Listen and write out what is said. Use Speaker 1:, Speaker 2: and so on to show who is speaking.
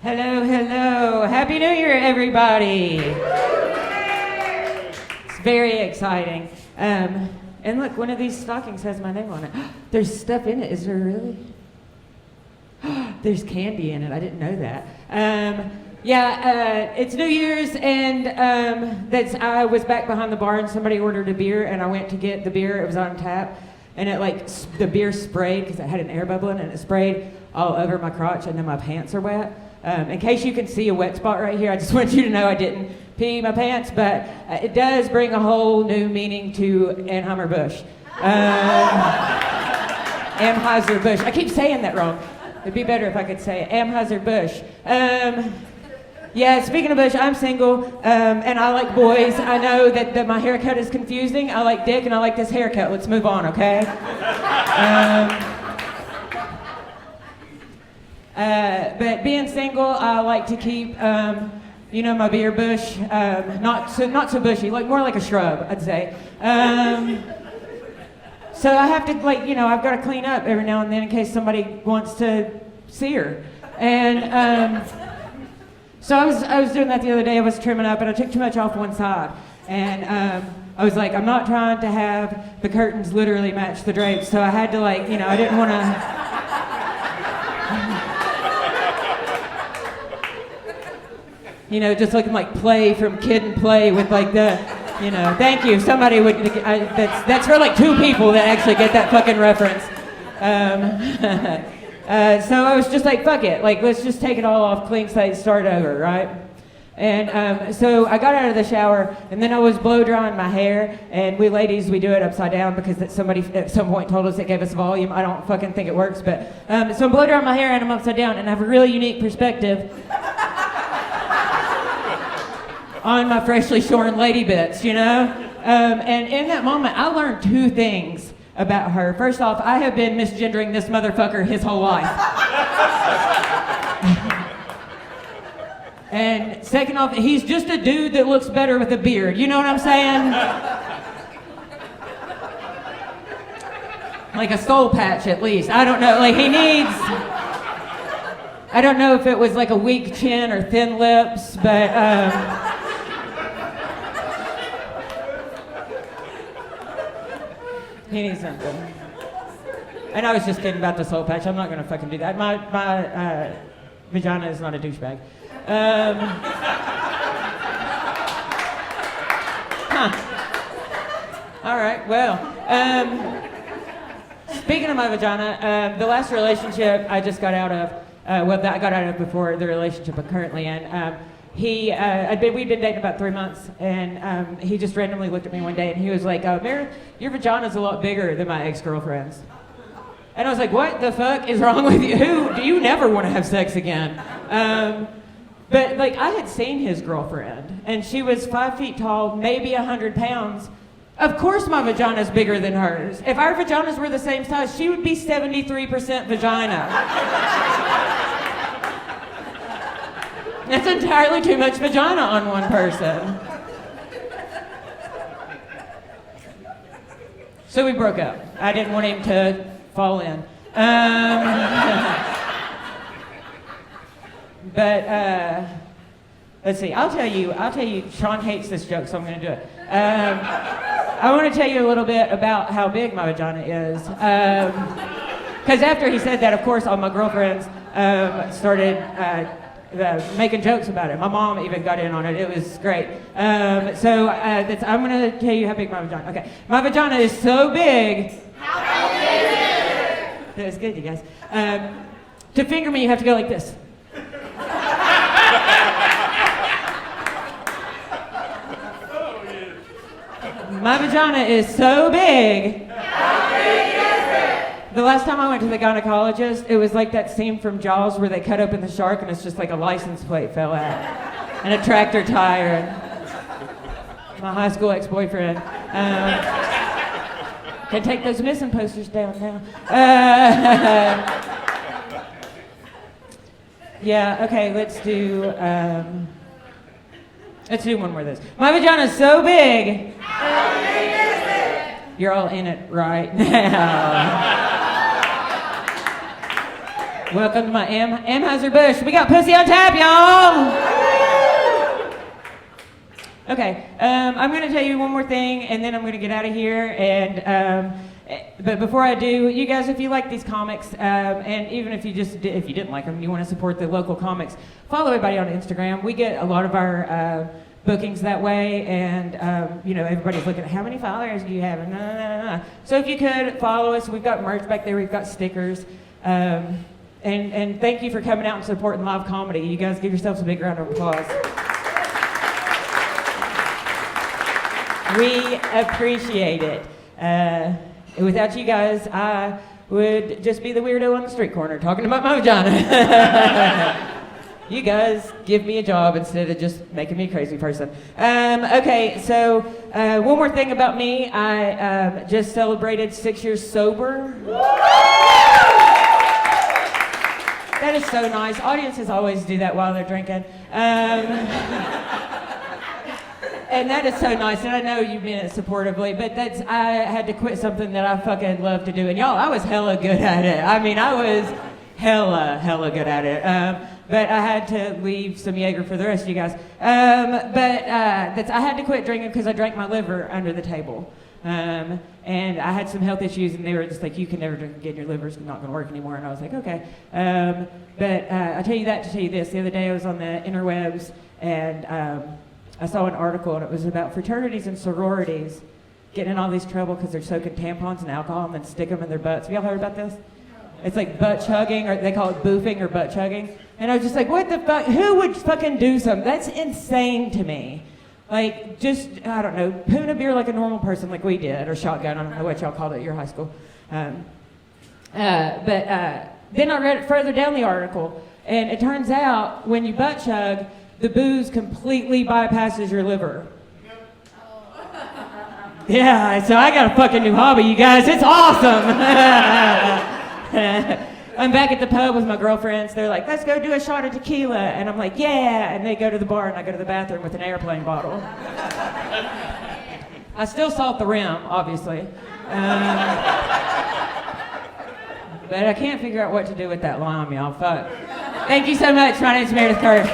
Speaker 1: Hello, hello. Happy New Year, everybody. It's very exciting. And look, one of these stockings has my name on it. There's stuff in it. Is there really? There's candy in it. I didn't know that. It's New Year's, and I was back behind the bar, and somebody ordered a beer, and I went to get the beer. It was on tap, and the beer sprayed because it had an air bubble in it, and it sprayed all over my crotch, and then my pants are wet. In case you can see a wet spot right here, I just want you to know I didn't pee my pants, but it does bring a whole new meaning to Anheuser-Busch. Anheuser-Busch. I keep saying that wrong. It'd be better if I could say it. Anheuser-Busch. Speaking of Bush, I'm single, and I like boys. I know that my haircut is confusing. I like dick, and I like this haircut. Let's move on, okay? But being single, I like to keep, my beard bush, not so bushy, like more like a shrub, I'd say. So I have to, I've got to clean up every now and then in case somebody wants to see her. And so I was doing that the other day. I was trimming up, and I took too much off one side. And I was like, I'm not trying to have the curtains literally match the drapes, so I had to, I didn't want to. Just looking like Play from Kid and Play with thank you. Somebody would, that's for like two people that actually get that fucking reference. So I was just like, fuck it. Let's just take it all off, clean slate, start over, right? And so I got out of the shower, and then I was blow drying my hair, and we ladies, we do it upside down because somebody at some point told us it gave us volume. I don't fucking think it works, but so I'm blow drying my hair, and I'm upside down, and I have a really unique perspective on my freshly shorn lady bits, And in that moment, I learned two things about her. First off, I have been misgendering this motherfucker his whole life. And second off, he's just a dude that looks better with a beard. You know what I'm saying? Like a soul patch, at least. I don't know. He needs... I don't know if it was like a weak chin or thin lips, but... He needs something. And I was just kidding about the soul patch. I'm not gonna fucking do that. My vagina is not a douchebag. All right, well. Speaking of my vagina, the last relationship I just got out of, that I got out of before the relationship I'm currently in, we'd been dating about 3 months, and he just randomly looked at me one day, and he was like, Meredith, your vagina's a lot bigger than my ex-girlfriend's. And I was like, what the fuck is wrong with you? Do you never want to have sex again? But I had seen his girlfriend, and she was 5 feet tall, maybe 100 pounds. Of course my vagina's bigger than hers. If our vaginas were the same size, she would be 73% vagina. That's entirely too much vagina on one person. So we broke up. I didn't want him to fall in. But let's see. I'll tell you. Sean hates this joke, so I'm going to do it. I want to tell you a little bit about how big my vagina is. Because after he said that, of course, all my girlfriends started making jokes about it. My mom even got in on it. It was great. I'm going to tell you how big my vagina. Okay, my vagina is so big.
Speaker 2: How big is it?
Speaker 1: That was good, you guys. To finger me, you have to go like this. My vagina is so big.
Speaker 2: How big is it?
Speaker 1: The last time I went to the gynecologist, it was like that scene from Jaws where they cut open the shark and it's just like a license plate fell out. And a tractor tire. And my high school ex-boyfriend. Can take those missing posters down now. Okay, let's do one more of this. My vagina is so big.
Speaker 2: How big is it?
Speaker 1: You're all in it right now. Welcome to my Anheuser-Busch. We got pussy on tap, y'all. Okay, I'm going to tell you one more thing, and then I'm going to get out of here. But before I do, you guys, if you like these comics, and even if you didn't like them, you want to support the local comics, follow everybody on Instagram. We get a lot of our bookings that way, and everybody's looking at how many followers do you have? And so if you could follow us, we've got merch back there, we've got stickers, and thank you for coming out and supporting live comedy. You guys give yourselves a big round of applause. We appreciate it. Without you guys, I would just be the weirdo on the street corner talking about my vagina. You guys give me a job instead of just making me a crazy person. Okay, so one more thing about me. I just celebrated 6 years sober. That is so nice. Audiences always do that while they're drinking. And that is so nice, and I know you meant it supportively, but I had to quit something that I fucking love to do. And y'all, I was hella good at it. I mean, I was hella good at it. But I had to leave some Jaeger for the rest of you guys. I had to quit drinking because I drank my liver under the table. And I had some health issues, and they were just like, you can never drink again, your liver's not going to work anymore. And I was like, okay. I tell you that to tell you this. The other day I was on the interwebs, and I saw an article, and it was about fraternities and sororities getting in all these trouble because they're soaking tampons and alcohol and then stick them in their butts. Have y'all heard about this? It's like butt chugging, or they call it boofing or butt chugging. And I was just like, what the fuck? Who would fucking do something? That's insane to me. Like, just, I don't know, poon a beer like a normal person like we did, or shotgun, I don't know what y'all called it at your high school. Then I read it further down the article, and it turns out when you butt chug, the booze completely bypasses your liver. Yeah, so I got a fucking new hobby, you guys. It's awesome. I'm back at the pub with my girlfriends. They're like, let's go do a shot of tequila. And I'm like, yeah. And they go to the bar, and I go to the bathroom with an airplane bottle. I still salt the rim, obviously. But I can't figure out what to do with that lime, y'all. Fuck. Thank you so much. My name's Meredith Carter.